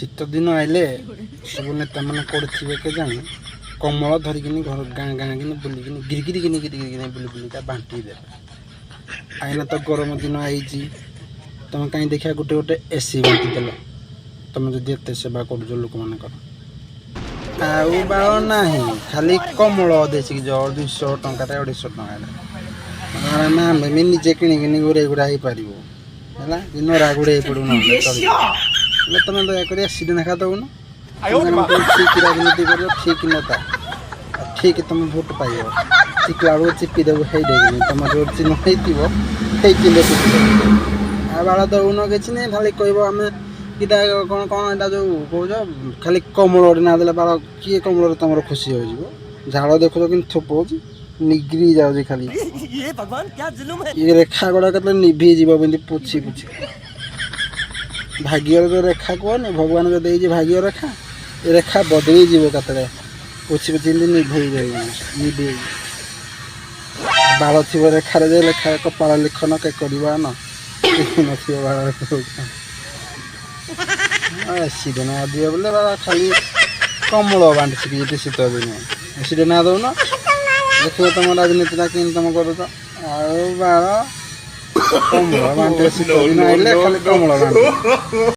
ଶୀତ ଦିନ ଆଇଲେ ସବୁ ନେତାମାନେ କୋଉଠି ଥିବେ କେଜାଣି କମଳ ଧରିକିନି ଘର ଗାଁ ଗାଁ କିନି ବୁଲିକିନି ଗିରିଗିରିକିନି ବୁଲି ବୁଲିକା ବାଣ୍ଟି ଦେବେ। ଆଇନା ତ ଗରମ ଦିନ ଆଇଛି, ତମେ କାହିଁ ଦେଖିବା ଗୋଟେ ଗୋଟେ ଏସି ବାଣ୍ଟି ଦେଲ, ତମେ ଯଦି ଏତେ ସେବା କରୁଛ ଲୋକମାନଙ୍କର। ଆଉ ବାଳ ନାହିଁ, ଖାଲି କମଳ ଦେଶିକି ଯାଅ 200 ଟଙ୍କାରେ 250 ଟଙ୍କାରେ ଆମେ ବି ନିଜେ କିଣିକିନି ଘୁରେଇ ଘୁରା ହେଇପାରିବ ହେଲା, ନରା ଘୁରେଇ ପଡ଼ିବ ନହେଲେ ଚଳିବ। ହେଲେ ତମେ ଦୟାକରି ଏସିଡ୍ ନେଖା ଦେଉନ, ଠିକ୍ ରାଜନୀତି କରିବ, ଠିକ୍ ନେତା, ଠିକ୍ ତମେ ଭୋଟ୍ ପାଇବ। ଚିକିଲା ବେଳକୁ ଚିପି ଦେବୁ ହେଇଦେଇକିନି, ତମର ଯେଉଁ ଚିହ୍ନ ହେଇଥିବ ହେଇ ଚିହ୍ନ ଚିପି ଦେବୁ। ଆଉ ବାଳ ଦେଉନ କିଛି ନାହିଁ, ଖାଲି କହିବ ଆମେ ଏଇଟା କ'ଣ କ'ଣ ଏଇଟା ଯେଉଁ କହୁଛ, ଖାଲି କମଳରେ ନା ଦେଲେ ବାଳ କିଏ କମଳରେ ତମର ଖୁସି ହେଇଯିବ। ଝାଳ ଦେଖୁଛ କିନ୍ତୁ ଥୋପ ହେଉଛି, ନିଗିରି ଯାଉଛି ଖାଲି। ଇଏ ରେଖା ଗୁଡ଼ା କେତେବେଳେ ନିଭି ଯିବ ଏମିତି ପୋଛି ପୋଛି। ଭାଗ୍ୟର ଯେଉଁ ରେଖା କୁହନି, ଭଗବାନ ଯେଉଁ ଦେଇଛି ଭାଗ୍ୟ ରେଖା, ଏ ରେଖା ବଦଳି ଯିବ କେତେବେଳେ ପୋଛି ପୋଛି ଏମିତି ନିଭେଇ ଯାଇ ନିଭେଇ। ବାଳ ଥିବ ରେଖାରେ ଯେ ଲେଖା କପାଳ ଲିଖନ କେ କରିବ ଆନ, ନଥିବ ବାଳରେ ଏସିଡ୍ ନା ଦିଅ ବୋଲେ ଖାଲି କମଳ ବାଣ୍ଟି ଶିଖିଛି ଶୀତ ଦିନେ। ଏସିଡ୍ ନା ଦେଉନ, ଦେଖିବ ତମ ରାଜନୀତିଟା କେମିତି ତମ କରୁଛ। ଆଉ ବାଳ କମଳ ବାଣ୍ଟି ଶୀତ ଦିନ ଆଇଲେ ଖାଲି କମଳ ବାଣ୍ଟି।